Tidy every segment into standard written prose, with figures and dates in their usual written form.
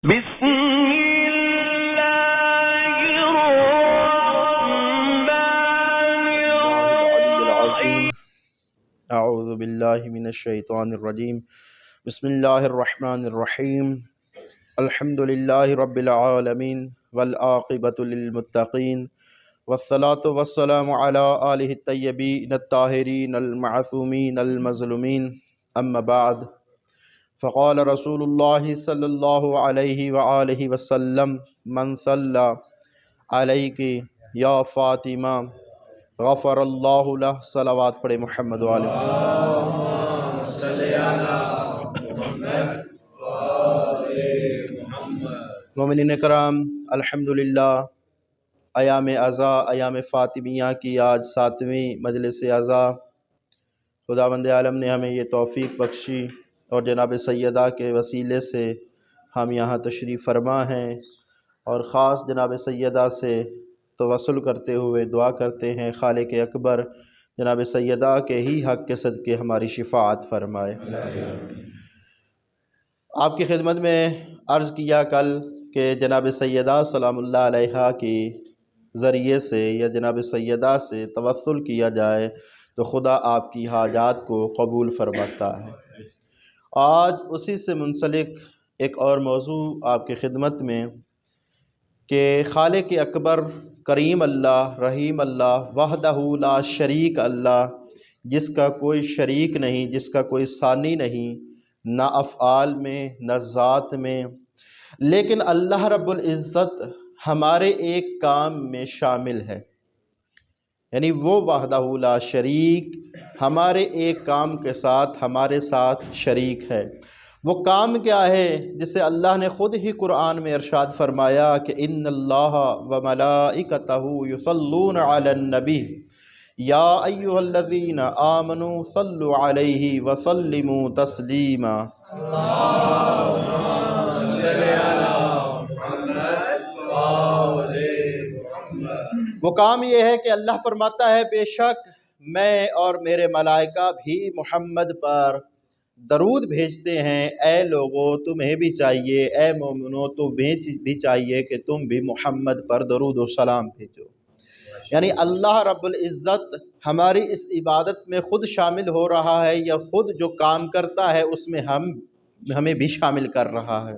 بسم الله الرحمن الرحيم. اعوذ باللہ من الشیطان الرجیم. بسم اللہ الرحمن الرحیم. الحمد للہ رب العالمین والعاقبۃ للمتقین والصلاۃ والسلام علی آلہ الطیبین الطاہرین المعصومین المظلومین. اما بعد، فقال رسول اللہ صلی اللہ علیہ وآلہ وسلم: من صلی علیک یا فاطمہ غفر اللہ لہ. صلوات پڑھے محمد والے. مومنین کرام، الحمدللہ ایام عزا، ایام فاطمیہ کی آج 7ویں مجلس عزا. خداوند عالم نے ہمیں یہ توفیق بخشی اور جناب سیدہ کے وسیلے سے ہم یہاں تشریف فرما ہیں، اور خاص جناب سیدہ سے توسل کرتے ہوئے دعا کرتے ہیں خالق اکبر جناب سیدہ کے ہی حق کے صدقے ہماری شفاعت فرمائے. آپ کی خدمت میں عرض کیا کل کہ جناب سیدہ سلام اللہ علیہا کی ذریعے سے یا جناب سیدہ سے توسل کیا جائے تو خدا آپ کی حاجات کو قبول فرماتا ہے. آج اسی سے منسلک ایک اور موضوع آپ کی خدمت میں کہ خالق اکبر کریم اللہ رحیم اللہ وحدہ لا شریک اللہ، جس کا کوئی شریک نہیں، جس کا کوئی ثانی نہیں، نہ افعال میں نہ ذات میں، لیکن اللہ رب العزت ہمارے ایک کام میں شامل ہے. یعنی وہ وحدہ لا شریک ہمارے ایک کام کے ساتھ ہمارے ساتھ شریک ہے. وہ کام کیا ہے جسے اللہ نے خود ہی قرآن میں ارشاد فرمایا کہ ان اللہ وملائکتہ یصلون علی النبی یا ایھا الذین آمنوا صلوا علیہ وسلموا تسلیما. وہ کام یہ ہے کہ اللہ فرماتا ہے بے شک میں اور میرے ملائکہ بھی محمد پر درود بھیجتے ہیں. اے لوگو تمہیں بھی چاہیے، اے مومنو تمہیں بھی چاہیے کہ تم بھی محمد پر درود و سلام بھیجو. یعنی اللہ رب العزت ہماری اس عبادت میں خود شامل ہو رہا ہے، یا خود جو کام کرتا ہے اس میں ہمیں بھی شامل کر رہا ہے.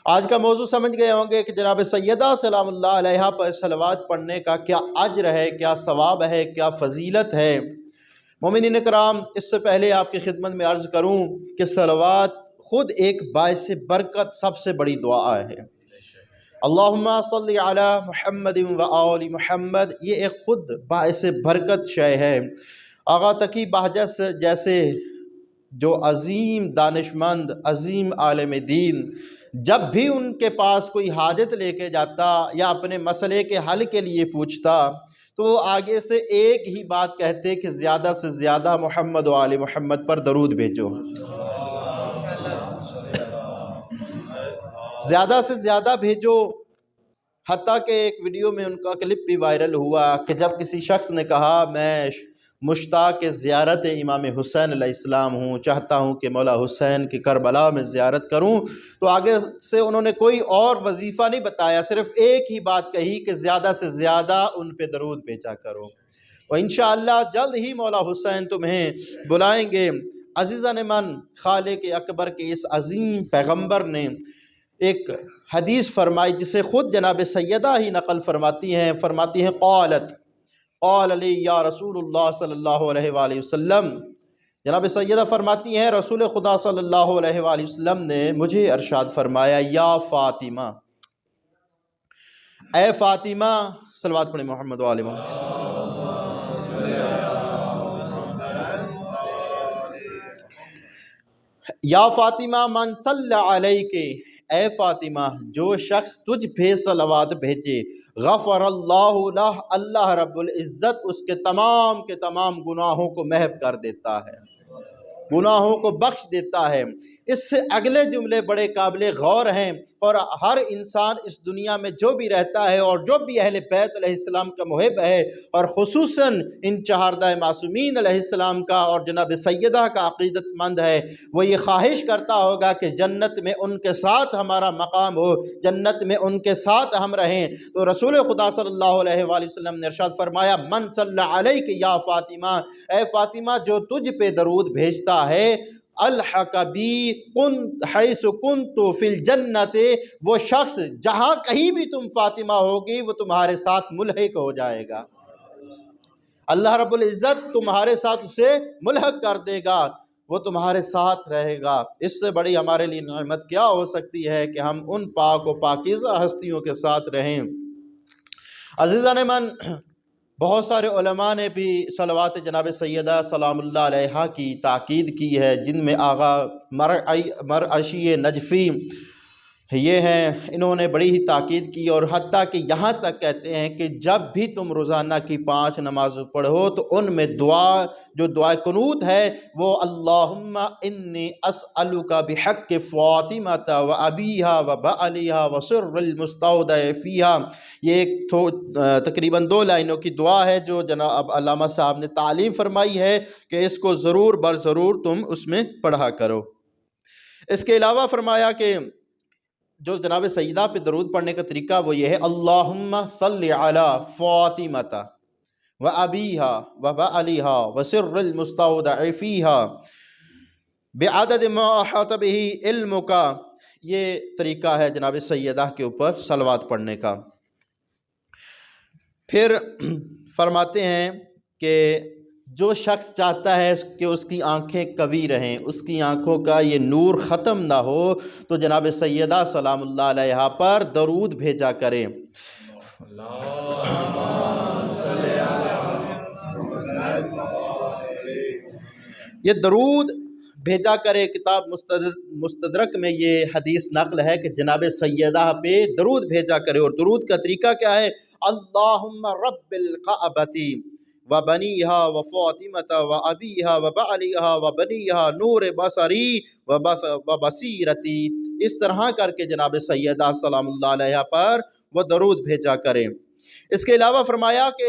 آج کا موضوع سمجھ گئے ہوں گے کہ جناب سیدہ سلام اللہ علیہا پر صلوات پڑھنے کا کیا اجر ہے، کیا ثواب ہے، کیا فضیلت ہے. مومنین کرام، اس سے پہلے آپ کی خدمت میں عرض کروں کہ صلوات خود ایک باعث برکت سب سے بڑی دعا ہے. اللہم صلی علی محمد و آل محمد، یہ ایک خود باعث برکت شے ہے. آغا تقی بہجت جیسے جو عظیم دانشمند، عظیم عالم دین، جب بھی ان کے پاس کوئی حاجت لے کے جاتا یا اپنے مسئلے کے حل کے لیے پوچھتا تو وہ آگے سے ایک ہی بات کہتے کہ زیادہ سے زیادہ محمد و آل محمد پر درود بھیجو. زیادہ سے زیادہ بھیجو. حتیٰ کہ ایک ویڈیو میں ان کا کلپ بھی وائرل ہوا کہ جب کسی شخص نے کہا میں مشتاق زیارت امام حسین علیہ السلام ہوں، چاہتا ہوں کہ مولا حسین کی کربلا میں زیارت کروں، تو آگے سے انہوں نے کوئی اور وظیفہ نہیں بتایا، صرف ایک ہی بات کہی کہ زیادہ سے زیادہ ان پہ درود بھیجا کرو. اور انشاءاللہ جلد ہی مولا حسین تمہیں بلائیں گے. عزیزان من، خالق اکبر کے اس عظیم پیغمبر نے ایک حدیث فرمائی جسے خود جناب سیدہ ہی نقل فرماتی ہیں. قالت قال علی یا رسول اللہ صلی اللہ علیہ وآلہ وسلم. جناب سیدہ فرماتی ہیں رسول خدا صلی اللہ علیہ وآلہ وسلم نے مجھے ارشاد فرمایا یا فاطمہ، اے فاطمہ. صلوات پڑھیں محمد وآل محمد. یا فاطمہ من صلی علیک، اے فاطمہ جو شخص تجھ پہ صلوات بھیجے، غفر اللہ لہ، اللہ رب العزت اس کے تمام گناہوں کو محو کر دیتا ہے، گناہوں کو بخش دیتا ہے. اس سے اگلے جملے بڑے قابل غور ہیں، اور ہر انسان اس دنیا میں جو بھی رہتا ہے اور جو بھی اہل بیت علیہ السلام کا محب ہے، اور خصوصاً ان چہاردہ معصومین علیہ السلام کا اور جناب سیدہ کا عقیدت مند ہے، وہ یہ خواہش کرتا ہوگا کہ جنت میں ان کے ساتھ ہمارا مقام ہو، جنت میں ان کے ساتھ ہم رہیں۔ تو رسول خدا صلی اللہ علیہ وآلہ وسلم نے ارشاد فرمایا، من صلی علیک یا فاطمہ، اے فاطمہ جو تجھ پہ درود بھیجتا ہے، الحق بی کن حیث کنت فی الجنت، وہ شخص جہاں کہیں بھی تم فاطمہ ہوگی وہ تمہارے ساتھ ملحق ہو جائے گا۔ اللہ رب العزت تمہارے ساتھ اسے ملحق کر دے گا، وہ تمہارے ساتھ رہے گا۔ اس سے بڑی ہمارے لیے نعمت کیا ہو سکتی ہے کہ ہم ان پاک و پاکیزہ ہستیوں کے ساتھ رہیں۔ عزیزان من، بہت سارے علماء نے بھی صلوات جناب سیدہ سلام اللہ علیہا کی تاکید کی ہے، جن میں آغا مرعشی نجفی یہ ہیں، انہوں نے بڑی ہی تاکید کی، اور حتیٰ کہ یہاں تک کہتے ہیں کہ جب بھی تم روزانہ کی 5 نماز پڑھو تو ان میں دعا جو دعا قنوت ہے وہ اللہم انی اسألک بحق فاطمہ و ابیہا و بعلیہا و سر المستودع فیہا، یہ ایک تقریباً 2 لائنوں کی دعا ہے جو جناب علامہ صاحب نے تعلیم فرمائی ہے کہ اس کو ضرور بر ضرور تم اس میں پڑھا کرو۔ اس کے علاوہ فرمایا کہ جو جناب سیدہ پہ درود پڑھنے کا طریقہ وہ یہ ہے، اللہم صلی علی فاطمہ و ابیہا و بعلیہا و سر المستودع فیہا بعدد ما احاط بہ علمک، یہ طریقہ ہے جناب سیدہ کے اوپر صلوات پڑھنے کا۔ پھر فرماتے ہیں کہ جو شخص چاہتا ہے کہ اس کی آنکھیں قوی رہیں، اس کی آنکھوں کا یہ نور ختم نہ ہو، تو جناب سیدہ سلام اللہ علیہا پر درود بھیجا کریں۔ یہ درود بھیجا کرے، کتاب مستدرک میں یہ حدیث نقل ہے کہ جناب سیدہ پہ درود بھیجا کرے، اور درود کا طریقہ کیا ہے؟ اللہم رب الکعبۃ و بنیہا و فاطمہ و ابیہا و بعلیہا و بنیہا نور بصری و بصیرتی، اس طرح کر کے جناب سیدہ سلام اللہ علیہ پر وہ درود بھیجا کریں۔ اس کے علاوہ فرمایا کہ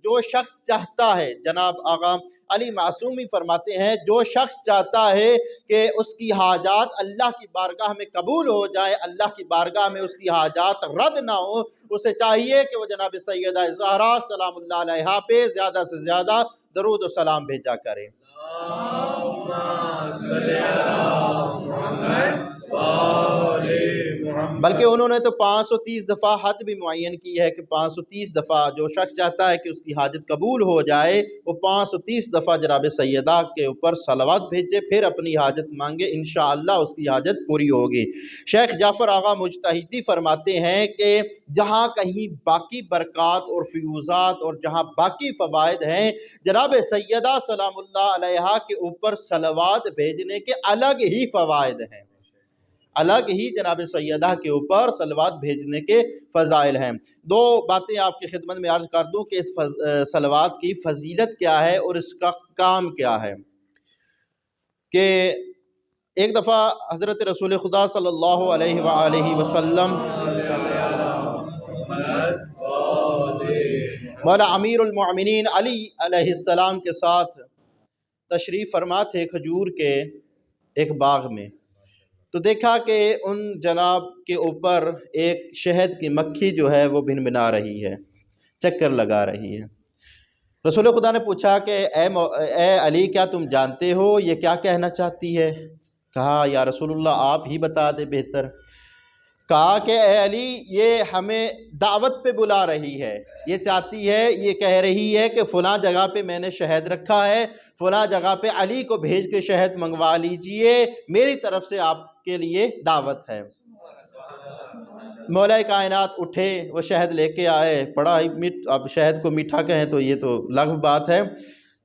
جو شخص چاہتا ہے، جناب آقا علی معصومی فرماتے ہیں، جو شخص چاہتا ہے کہ اس کی حاجات اللہ کی بارگاہ میں قبول ہو جائے، اللہ کی بارگاہ میں اس کی حاجات رد نہ ہو، اسے چاہیے کہ وہ جناب سیدہ زہرا سلام اللہ علیہا پہ زیادہ سے زیادہ درود و سلام بھیجا کرے۔ بلکہ انہوں نے تو 530 دفعہ حد بھی معین کی ہے کہ 530 دفعہ جو شخص چاہتا ہے کہ اس کی حاجت قبول ہو جائے وہ 530 دفعہ جناب سیدہ کے اوپر صلوات بھیجے، پھر اپنی حاجت مانگے، انشاءاللہ اس کی حاجت پوری ہوگی۔ شیخ جعفر آغا مجتہدی فرماتے ہیں کہ جہاں کہیں باقی برکات اور فیوزات اور جہاں باقی فوائد ہیں، جناب سیدہ سلام اللہ علیہا کے اوپر صلوات بھیجنے کے الگ ہی فوائد ہیں، الگ ہی جناب سیدہ کے اوپر صلوات بھیجنے کے فضائل ہیں۔ 2 باتیں آپ کی خدمت میں عرض کر دوں کہ اس صلوات کی فضیلت کیا ہے اور اس کا کام کیا ہے۔ کہ ایک دفعہ حضرت رسول خدا صلی اللہ علیہ وآلہ وسلم مولا امیر المؤمنین علی علیہ السلام کے ساتھ تشریف فرما تھے کھجور کے ایک باغ میں، تو دیکھا کہ ان جناب کے اوپر ایک شہد کی مکھی جو ہے وہ بھنبھنا رہی ہے، چکر لگا رہی ہے۔ رسول خدا نے پوچھا کہ اے علی کیا تم جانتے ہو یہ کیا کہنا چاہتی ہے؟ کہا یا رسول اللہ آپ ہی بتا دیں بہتر۔ کہا کہ اے علی یہ ہمیں دعوت پہ بلا رہی ہے، یہ چاہتی ہے، یہ کہہ رہی ہے کہ فلاں جگہ پہ میں نے شہد رکھا ہے، فلاں جگہ پہ علی کو بھیج کے شہد منگوا لیجئے، میری طرف سے آپ کے لیے دعوت ہے۔ مولا کائنات اٹھے، وہ شہد لے کے آئے، بڑا ہی اب شہد کو میٹھا کہیں تو یہ تو لغو بات ہے،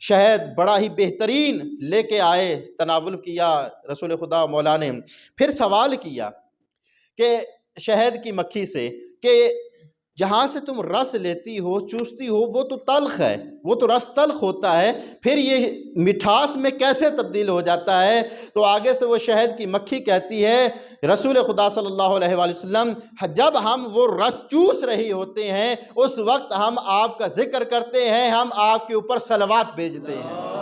شہد بڑا ہی بہترین لے کے آئے، تناول کیا رسول خدا مولا نے۔ پھر سوال کیا کہ شہد کی مکھی سے کہ جہاں سے تم رس لیتی ہو، چوستی ہو، وہ تو تلخ ہے، وہ تو رس تلخ ہوتا ہے، پھر یہ مٹھاس میں کیسے تبدیل ہو جاتا ہے؟ تو آگے سے وہ شہد کی مکھی کہتی ہے رسول خدا صلی اللہ علیہ وآلہ وسلم جب ہم وہ رس چوس رہی ہوتے ہیں اس وقت ہم آپ کا ذکر کرتے ہیں، ہم آپ کے اوپر صلوات بھیجتے ہیں۔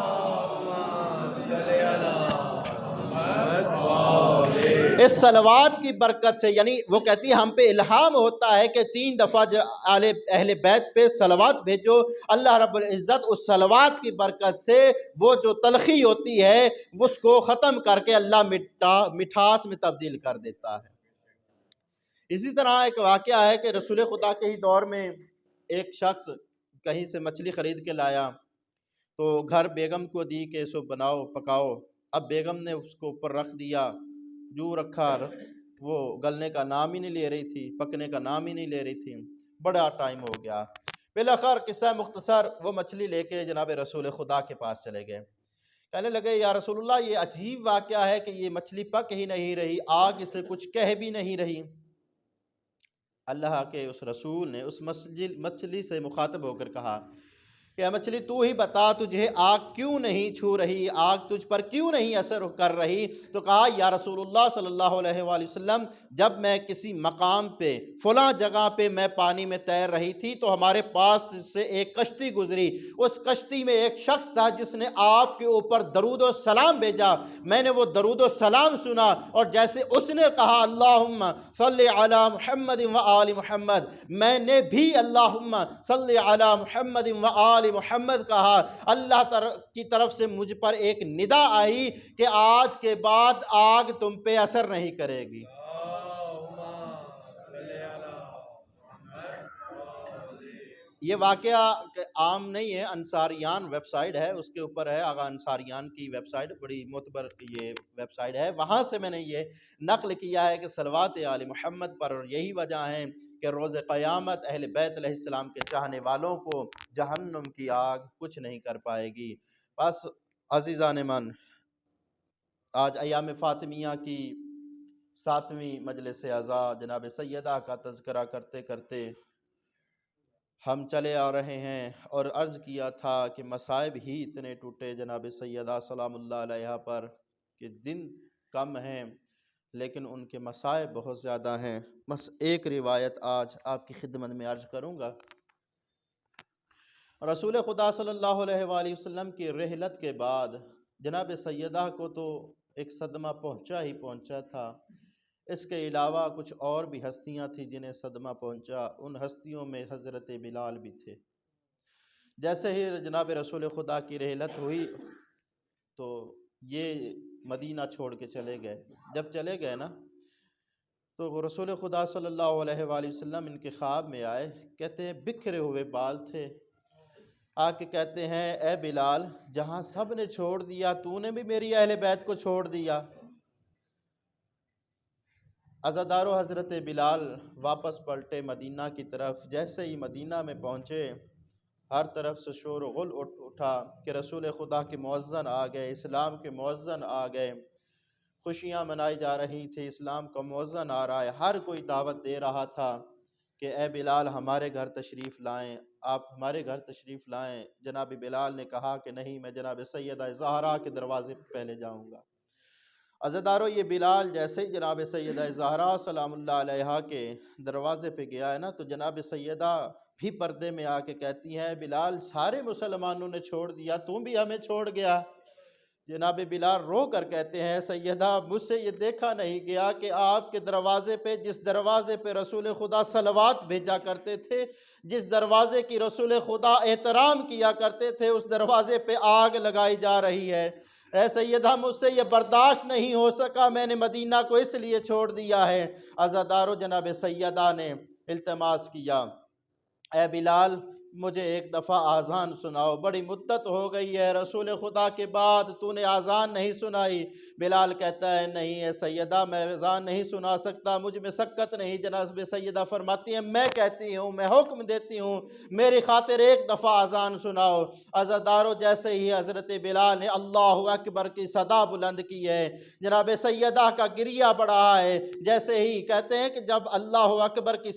اس صلوات کی برکت سے، یعنی وہ کہتی ہے ہم پہ الہام ہوتا ہے کہ 3 دفعہ اہل بیت پہ صلوات بھیجو، اللہ رب العزت اس صلوات کی برکت سے وہ جو تلخی ہوتی ہے اس کو ختم کر کے اللہ مٹھاس میں تبدیل کر دیتا ہے۔ اسی طرح ایک واقعہ ہے کہ رسول خدا کے ہی دور میں ایک شخص کہیں سے مچھلی خرید کے لایا تو گھر بیگم کو دی کہ اسو بناؤ پکاؤ۔ اب بیگم نے اس کو اوپر رکھ دیا، جو رکھا وہ گلنے کا نام ہی نہیں لے رہی تھی، پکنے کا نام ہی نہیں لے رہی تھی، بڑا ٹائم ہو گیا۔ بالآخر قصہ مختصر وہ مچھلی لے کے جناب رسول خدا کے پاس چلے گئے، کہنے لگے یا رسول اللہ یہ عجیب واقعہ ہے کہ یہ مچھلی پک ہی نہیں رہی، آگ اسے کچھ کہہ بھی نہیں رہی۔ اللہ کے اس رسول نے اس مچھلی سے مخاطب ہو کر کہا کہ اے مچھلی تو ہی بتا تجھے آگ کیوں نہیں چھو رہی، آگ تجھ پر کیوں نہیں اثر کر رہی؟ تو کہا یا رسول اللہ صلی اللہ علیہ وآلہ وسلم جب میں کسی مقام پہ فلاں جگہ پہ میں پانی میں تیر رہی تھی تو ہمارے پاس سے ایک کشتی گزری، اس کشتی میں ایک شخص تھا جس نے آپ کے اوپر درود و سلام بھیجا، میں نے وہ درود و سلام سنا اور جیسے اس نے کہا اللہم صلی علی محمد و آل محمد، میں نے بھی اللہم صلی علی محمد و آل محمد کہا۔ اللہ کی طرف سے مجھ پر ایک ندا آئی کہ آج کے بعد آگ تم پہ اثر نہیں کرے گی۔ یہ واقعہ عام نہیں ہے، انصاریان ویب سائٹ ہے، اس کے اوپر ہے، آغا انصاریان کی ویب سائٹ، بڑی معتبر یہ ویب سائٹ ہے، وہاں سے میں نے یہ نقل کیا ہے کہ صلوات آل محمد پر، اور یہی وجہ ہے کہ روز قیامت اہل بیت علیہ السلام کے چاہنے والوں کو جہنم کی آگ کچھ نہیں کر پائے گی۔ بس عزیزان من، آج ایام فاطمیہ کی 7ویں مجلس عزا جناب سیدہ کا تذکرہ کرتے کرتے ہم چلے آ رہے ہیں، اور عرض کیا تھا کہ مصائب ہی اتنے ٹوٹے جناب سیدہ سلام اللہ علیہ پر کہ دن کم ہیں لیکن ان کے مصائب بہت زیادہ ہیں۔ بس ایک روایت آج آپ کی خدمت میں عرض کروں گا۔ رسول خدا صلی اللہ علیہ وآلہ وسلم کی رحلت کے بعد جناب سیدہ کو تو ایک صدمہ پہنچا ہی پہنچا تھا، اس کے علاوہ کچھ اور بھی ہستیاں تھیں جنہیں صدمہ پہنچا، ان ہستیوں میں حضرت بلال بھی تھے۔ جیسے ہی جناب رسول خدا کی رحلت ہوئی تو یہ مدینہ چھوڑ کے چلے گئے، جب چلے گئے نا تو رسول خدا صلی اللہ علیہ وآلہ وسلم ان کے خواب میں آئے، کہتے ہیں بکھرے ہوئے بال تھے، آ کے کہتے ہیں اے بلال جہاں سب نے چھوڑ دیا تو نے بھی میری اہل بیت کو چھوڑ دیا۔ عزادارو حضرت بلال واپس پلٹے مدینہ کی طرف، جیسے ہی مدینہ میں پہنچے ہر طرف سے شور و غل اٹھا کہ رسول خدا کے مؤذن آ گئے، اسلام کے مؤذن آ گئے، خوشیاں منائی جا رہی تھی، اسلام کا مؤذن آ رہا ہے، ہر کوئی دعوت دے رہا تھا کہ اے بلال ہمارے گھر تشریف لائیں، آپ ہمارے گھر تشریف لائیں۔ جناب بلال نے کہا کہ نہیں، میں جناب سیدہ زہرا کے دروازے پہ پہلے جاؤں گا۔ عزادارو یہ بلال جیسے ہی جناب سیدہ زہرا سلام اللہ علیہا کے دروازے پہ گیا ہے نا تو جناب سیدہ بھی پردے میں آ کے کہتی ہیں بلال سارے مسلمانوں نے چھوڑ دیا، تم بھی ہمیں چھوڑ گیا۔ جناب بلال رو کر کہتے ہیں سیدہ مجھ سے یہ دیکھا نہیں گیا کہ آپ کے دروازے پہ، جس دروازے پہ رسول خدا صلوات بھیجا کرتے تھے، جس دروازے کی رسول خدا احترام کیا کرتے تھے، اس دروازے پہ آگ لگائی جا رہی ہے۔ اے سیدہ مجھ سے یہ برداشت نہیں ہو سکا، میں نے مدینہ کو اس لیے چھوڑ دیا ہے۔ عزادارو جناب سیدہ نے التماس کیا اے بلال مجھے ایک دفعہ آذان سناؤ، بڑی مدت ہو گئی ہے رسول خدا کے بعد تو نے آذان نہیں سنائی۔ بلال کہتا ہے نہیں اے سیدہ میں آذان نہیں سنا سکتا، مجھ میں سکت نہیں۔ جناب سیدہ فرماتی ہیں میں کہتی ہوں، میں حکم دیتی ہوں میری خاطر ایک دفعہ آذان سناؤ۔ عزادارو جیسے ہی حضرت بلال نے اللہ اکبر کی صدا بلند کی ہے، جناب سیدہ کا گریہ بڑھا ہے، جیسے ہی کہتے ہیں کہ جب اللہ اکبر کی